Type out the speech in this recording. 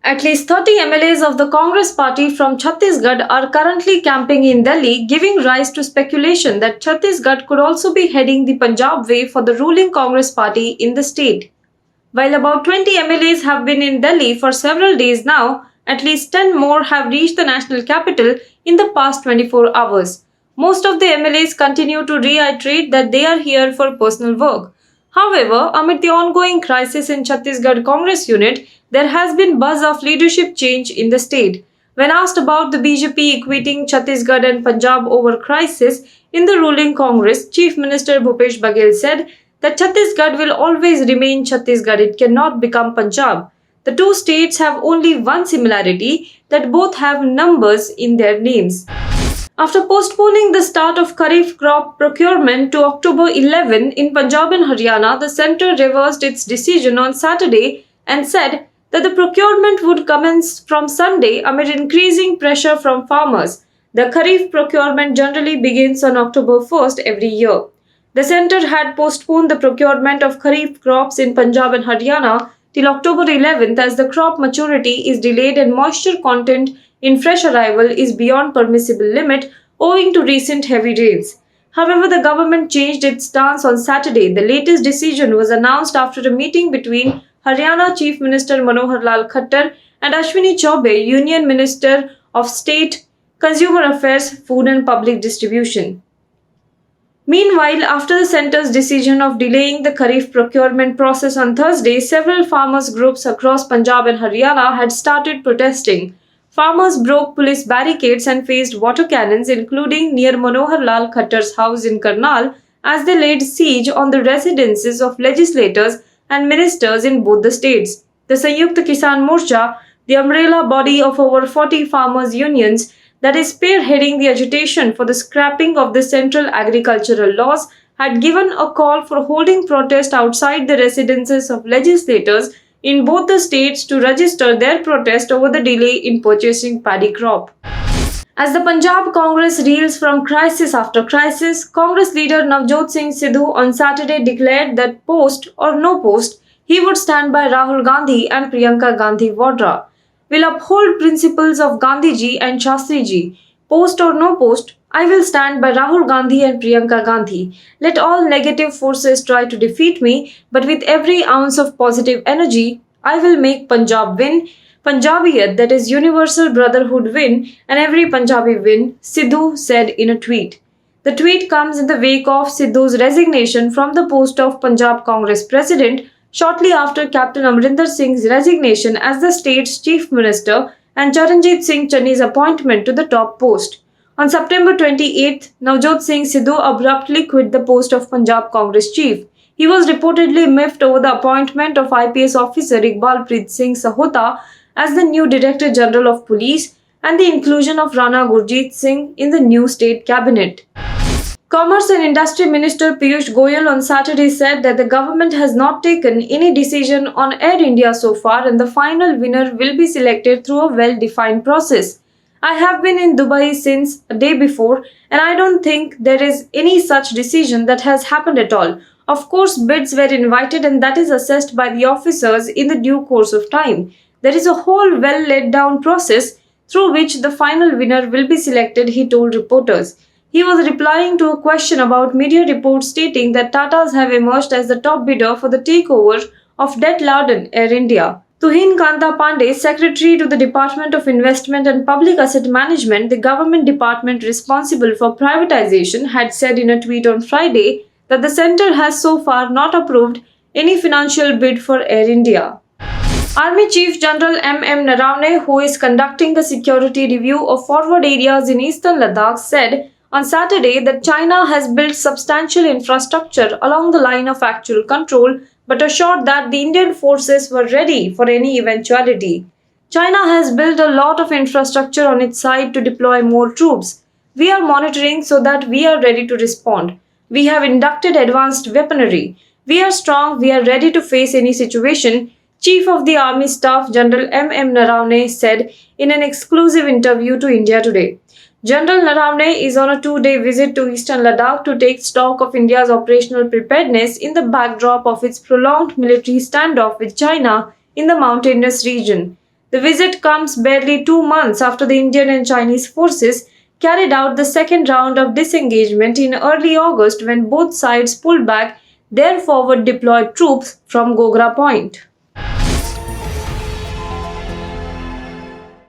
At least 30 MLAs of the Congress party from Chhattisgarh are currently camping in Delhi, giving rise to speculation that Chhattisgarh could also be heading the Punjab way for the ruling Congress party in the state. While about 20 MLAs have been in Delhi for several days now, at least 10 more have reached the national capital in the past 24 hours. Most of the MLAs continue to reiterate that they are here for personal work. However, amid the ongoing crisis in Chhattisgarh Congress unit, there has been buzz of leadership change in the state. When asked about the BJP equating Chhattisgarh and Punjab over crisis in the ruling Congress, Chief Minister Bhupesh Baghel said that Chhattisgarh will always remain Chhattisgarh, it cannot become Punjab. The two states have only one similarity, that both have numbers in their names. After postponing the start of Kharif crop procurement to October 11 in Punjab and Haryana, the centre reversed its decision on Saturday and said that the procurement would commence from Sunday amid increasing pressure from farmers. The Kharif procurement generally begins on October 1st every year. The centre had postponed the procurement of Kharif crops in Punjab and Haryana till October 11th as the crop maturity is delayed and moisture content in fresh arrival is beyond permissible limit owing to recent heavy rains. However, the government changed its stance on Saturday. The latest decision was announced after a meeting between Haryana Chief Minister Manohar Lal Khattar and Ashwini Chaubey, Union Minister of State, Consumer Affairs, Food and Public Distribution. Meanwhile, after the centre's decision of delaying the Kharif procurement process on Thursday, several farmers' groups across Punjab and Haryana had started protesting. Farmers broke police barricades and faced water cannons, including near Manohar Lal Khattar's house in Karnal, as they laid siege on the residences of legislators and ministers in both the states. The Sanyukta Kisan Morcha, the umbrella body of over 40 farmers' unions that is spearheading the agitation for the scrapping of the central agricultural laws, had given a call for holding protest outside the residences of legislators in both the states to register their protest over the delay in purchasing paddy crop. As the Punjab Congress reels from crisis after crisis, Congress leader Navjot Singh Sidhu on Saturday declared that post or no post, he would stand by Rahul Gandhi and Priyanka Gandhi Vadra, will uphold principles of Gandhiji and Shastriji. Post or no post, I will stand by Rahul Gandhi and Priyanka Gandhi. Let all negative forces try to defeat me, but with every ounce of positive energy, I will make Punjab win, Punjabiyat, that is universal brotherhood win, and every Punjabi win, Sidhu said in a tweet. The tweet comes in the wake of Sidhu's resignation from the post of Punjab Congress President shortly after Captain Amrinder Singh's resignation as the state's chief minister and Charanjit Singh Channi's appointment to the top post. On September 28th, Navjot Singh Sidhu abruptly quit the post of Punjab Congress chief. He was reportedly miffed over the appointment of IPS officer Iqbal Preet Singh Sahota as the new Director General of Police and the inclusion of Rana Gurjeet Singh in the new state cabinet. Commerce and Industry Minister Piyush Goyal on Saturday said that the government has not taken any decision on Air India so far and the final winner will be selected through a well-defined process. I have been in Dubai since a day before and I don't think there is any such decision that has happened at all. Of course, bids were invited and that is assessed by the officers in the due course of time. There is a whole well-laid-down process through which the final winner will be selected, he told reporters. He was replying to a question about media reports stating that Tatas have emerged as the top bidder for the takeover of debt-laden Air India. Tuhin Kanta Pandey, Secretary to the Department of Investment and Public Asset Management, the government department responsible for privatization, had said in a tweet on Friday that the centre has so far not approved any financial bid for Air India. Army Chief General M.M. Narawane, who is conducting a security review of forward areas in eastern Ladakh, said on Saturday that China has built substantial infrastructure along the line of actual control, but assured that the Indian forces were ready for any eventuality. China has built a lot of infrastructure on its side to deploy more troops. We are monitoring so that we are ready to respond. We have inducted advanced weaponry. We are strong, we are ready to face any situation, Chief of the Army Staff General M.M. Narawane said in an exclusive interview to India Today. General Narawane is on a 2-day visit to eastern Ladakh to take stock of India's operational preparedness in the backdrop of its prolonged military standoff with China in the mountainous region. The visit comes barely 2 months after the Indian and Chinese forces carried out the second round of disengagement in early August when both sides pulled back their forward deployed troops from Gogra Point.